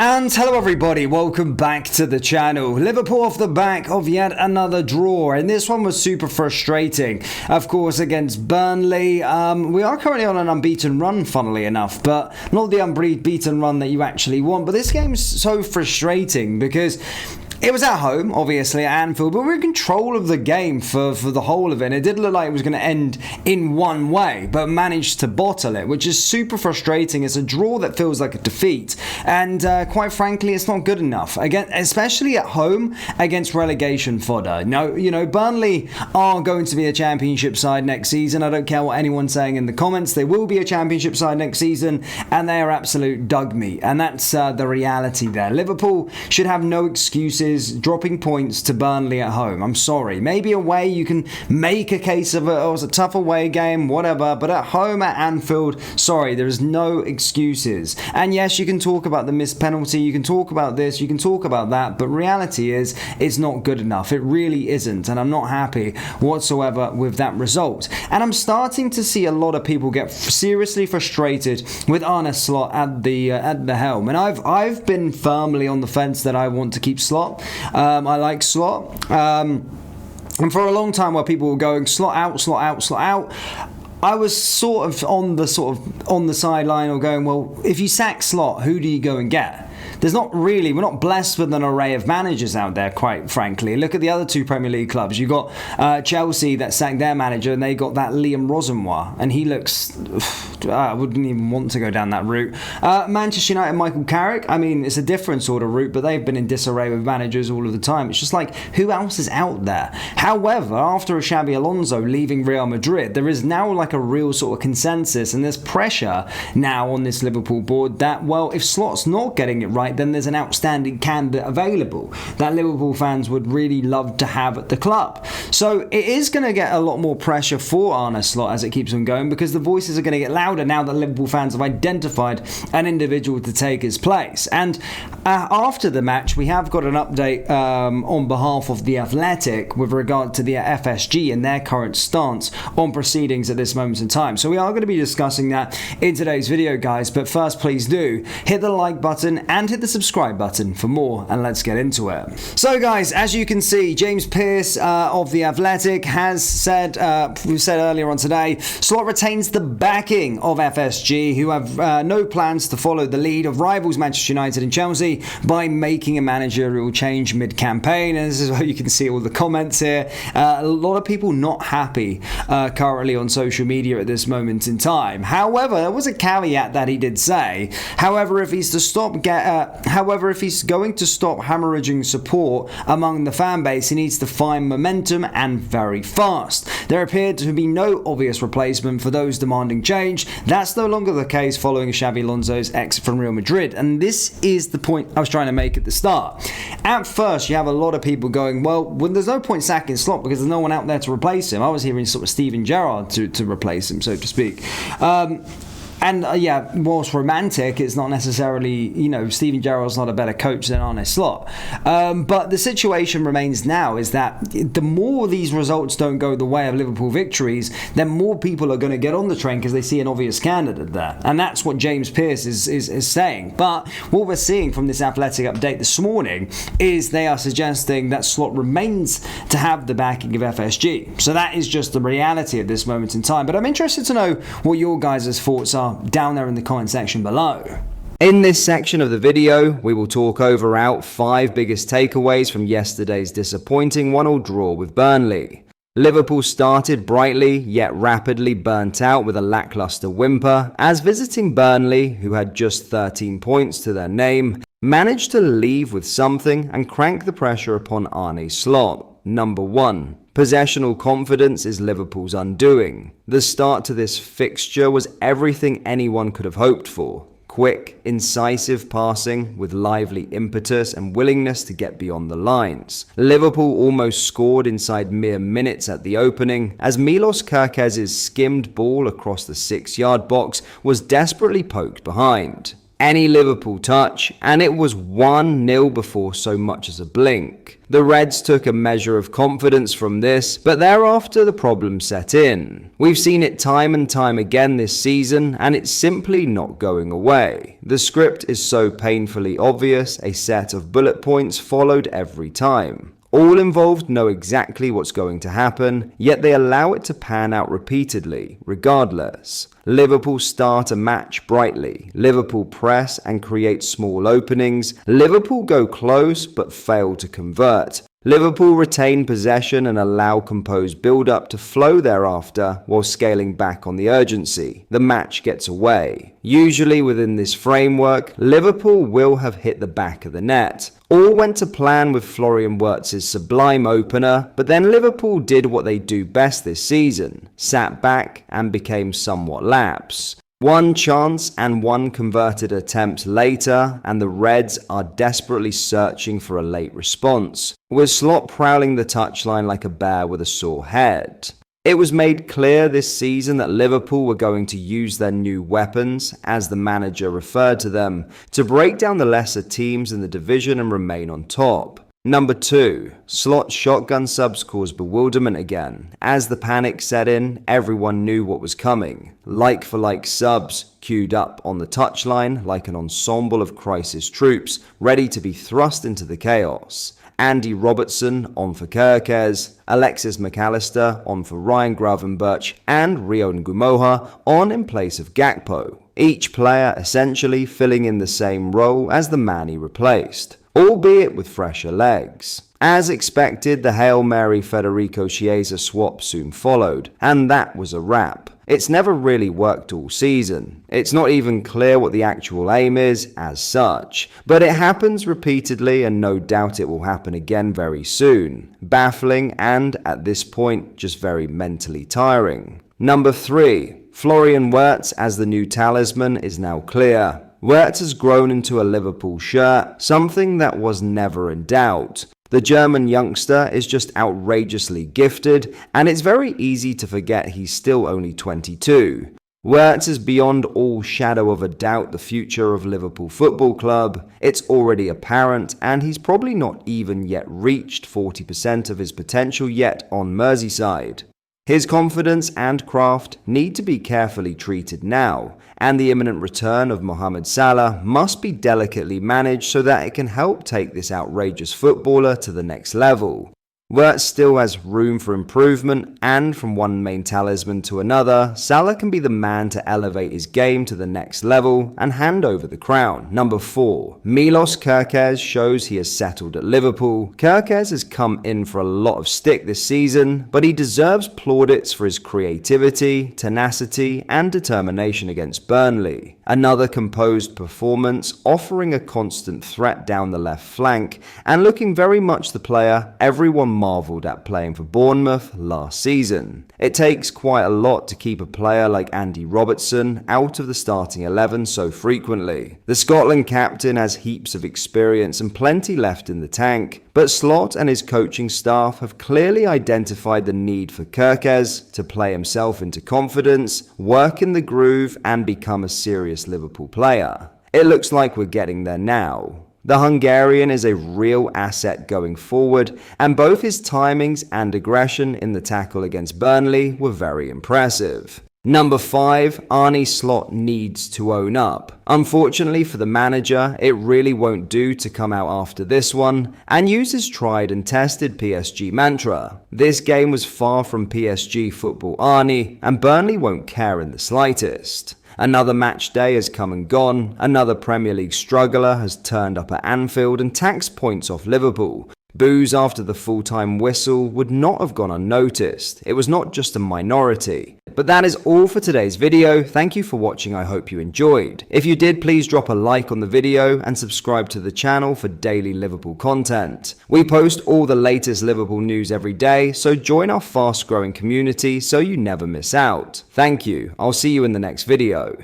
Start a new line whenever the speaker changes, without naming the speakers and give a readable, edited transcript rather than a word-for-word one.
And hello everybody, welcome back to the channel. Liverpool off the back of yet another draw, and this one was super frustrating. Of course, against Burnley, we are currently on an unbeaten run, funnily enough, but not the unbeaten run that you actually want. But this game's so frustrating because it was at home, obviously, at Anfield, but we were in control of the game for the whole of it. And it did look like it was going to end in one way, but managed to bottle it, which is super frustrating. It's a draw that feels like a defeat. And quite frankly, it's not good enough, again, especially at home against relegation fodder. No, you know, Burnley are going to be a championship side next season. I don't care what anyone's saying in the comments. They will be a championship side next season, and they are absolute dug meat. And that's the reality there. Liverpool should have no excuses dropping points to Burnley at home. I'm sorry. Maybe away you can make a case of it. Oh, it's a tough away game, whatever. But at home at Anfield, sorry, there is no excuses. And yes, you can talk about the missed penalty. You can talk about this. You can talk about that. But reality is, it's not good enough. It really isn't. And I'm not happy whatsoever with that result. And I'm starting to see a lot of people get seriously frustrated with Arne Slot at the helm. And I've been firmly on the fence that I want to keep Slot. I like Slot. And for a long time while people were going Slot out, Slot out, Slot out, I was sort of on the sideline or going, well, if you sack Slot, who do you go and get? We're not blessed with an array of managers out there, quite frankly. Look at the other two Premier League clubs. You've got Chelsea that sacked their manager, and they got that Liam Rosenwa, and he looks... I wouldn't even want to go down that route. Manchester United, Michael Carrick, I mean, it's a different sort of route, but they've been in disarray with managers all of the time. It's just like, who else is out there? However, after Xabi Alonso leaving Real Madrid, there is now like a real sort of consensus, and there's pressure now on this Liverpool board that, well, if Slot's not getting it right, then there's an outstanding candidate available that Liverpool fans would really love to have at the club. So it is going to get a lot more pressure for Arne Slot as it keeps on going, because the voices are going to get louder now that Liverpool fans have identified an individual to take his place. And after the match, we have got an update on behalf of The Athletic with regard to the FSG and their current stance on proceedings at this moment in time. So we are going to be discussing that in today's video, guys. But first, please do hit the like button and hit the subscribe button for more, and let's get into it. So guys, as you can see, James Pearce of The Athletic has said, we said earlier on today, Slot retains the backing of FSG, who have no plans to follow the lead of rivals Manchester United and Chelsea by making a managerial change mid-campaign. And this is where you can see all the comments here. A lot of people not happy currently on social media at this moment in time. However, there was a caveat that he did say. However, if he's going to stop hemorrhaging support among the fan base, he needs to find momentum, and very fast. There appeared to be no obvious replacement for those demanding change. That's no longer the case following Xabi Alonso's exit from Real Madrid, and this is the point I was trying to make at the start. At first, you have a lot of people going, well, there's no point sacking Slot because there's no one out there to replace him. I was hearing sort of Steven Gerrard to replace him, so to speak. And yeah, whilst romantic, it's not necessarily, you know, Steven Gerrard's not a better coach than Arne Slot. But the situation remains now is that the more these results don't go the way of Liverpool victories, then more people are going to get on the train because they see an obvious candidate there. And that's what James Pearce is saying. But what we're seeing from this Athletic update this morning is they are suggesting that Slot remains to have the backing of FSG. So that is just the reality at this moment in time. But I'm interested to know what your guys' thoughts are down there in the comment section below. In this section of the video, we will talk over our 5 biggest takeaways from yesterday's disappointing 1-1 draw with Burnley. Liverpool started brightly, yet rapidly burnt out with a lackluster whimper, as visiting Burnley, who had just 13 points to their name, managed to leave with something and crank the pressure upon Arne Slot. Number 1. Possessional confidence is Liverpool's undoing. The start to this fixture was everything anyone could have hoped for. Quick, incisive passing with lively impetus and willingness to get beyond the lines. Liverpool almost scored inside mere minutes at the opening, as Milos Kerkez's skimmed ball across the 6-yard box was desperately poked behind.
any Liverpool touch, and it was 1-0 before so much as a blink. The Reds took a measure of confidence from this, but thereafter the problems set in. We've seen it time and time again this season, and it's simply not going away. The script is so painfully obvious, a set of bullet points followed every time. All involved know exactly what's going to happen, yet they allow it to pan out repeatedly, regardless. Liverpool start a match brightly. Liverpool press and create small openings. Liverpool go close but fail to convert. Liverpool retain possession and allow composed build-up to flow thereafter while scaling back on the urgency. The match gets away. Usually within this framework, Liverpool will have hit the back of the net. All went to plan with Florian Wirtz's sublime opener, but then Liverpool did what they do best this season, sat back and became somewhat lapse. One chance and one converted attempt later, and the Reds are desperately searching for a late response, with Slot prowling the touchline like a bear with a sore head. It was made clear this season that Liverpool were going to use their new weapons, as the manager referred to them, to break down the lesser teams in the division and remain on top. Number 2. Slot shotgun subs caused bewilderment again. As the panic set in, everyone knew what was coming. Like-for-like subs queued up on the touchline like an ensemble of crisis troops, ready to be thrust into the chaos. Andy Robertson on for Kerkez, Alexis McAllister on for Ryan Gravenberch, and Rio Ngumoha on in place of Gakpo. Each player essentially filling in the same role as the man he replaced, albeit with fresher legs. As expected, the Hail Mary Federico Chiesa swap soon followed, and that was a wrap. It's never really worked all season. It's not even clear what the actual aim is as such, but it happens repeatedly and no doubt it will happen again very soon. Baffling and, at this point, just very mentally tiring. Number 3. Florian Wirtz as the new talisman is now clear. Wirtz has grown into a Liverpool shirt, something that was never in doubt. The German youngster is just outrageously gifted, and it's very easy to forget he's still only 22. Wirtz is beyond all shadow of a doubt the future of Liverpool Football Club. It's already apparent, and he's probably not even yet reached 40% of his potential yet on Merseyside. His confidence and craft need to be carefully treated now, and the imminent return of Mohamed Salah must be delicately managed so that it can help take this outrageous footballer to the next level. Wirtz still has room for improvement, and from one main talisman to another, Salah can be the man to elevate his game to the next level and hand over the crown. Number 4. Milos Kerkez shows he has settled at Liverpool. Kerkez has come in for a lot of stick this season, but he deserves plaudits for his creativity, tenacity, and determination against Burnley. Another composed performance, offering a constant threat down the left flank, and looking very much the player everyone marvelled at playing for Bournemouth last season. It takes quite a lot to keep a player like Andy Robertson out of the starting 11 so frequently. The Scotland captain has heaps of experience and plenty left in the tank, but Slot and his coaching staff have clearly identified the need for Kerkez to play himself into confidence, work in the groove, and become a serious Liverpool player. It looks like we're getting there now. The Hungarian is a real asset going forward, and both his timings and aggression in the tackle against Burnley were very impressive. Number 5, Arne Slot needs to own up. Unfortunately for the manager, it really won't do to come out after this one and use his tried and tested PSG mantra. This game was far from PSG football Arne, and Burnley won't care in the slightest. Another match day has come and gone, another Premier League struggler has turned up at Anfield and taxed points off Liverpool. Boos after the full-time whistle would not have gone unnoticed. It was not just a minority. But that is all for today's video. Thank you for watching. I hope you enjoyed. If you did, please drop a like on the video and subscribe to the channel for daily Liverpool content. We post all the latest Liverpool news every day, so join our fast-growing community so you never miss out. Thank you. I'll see you in the next video.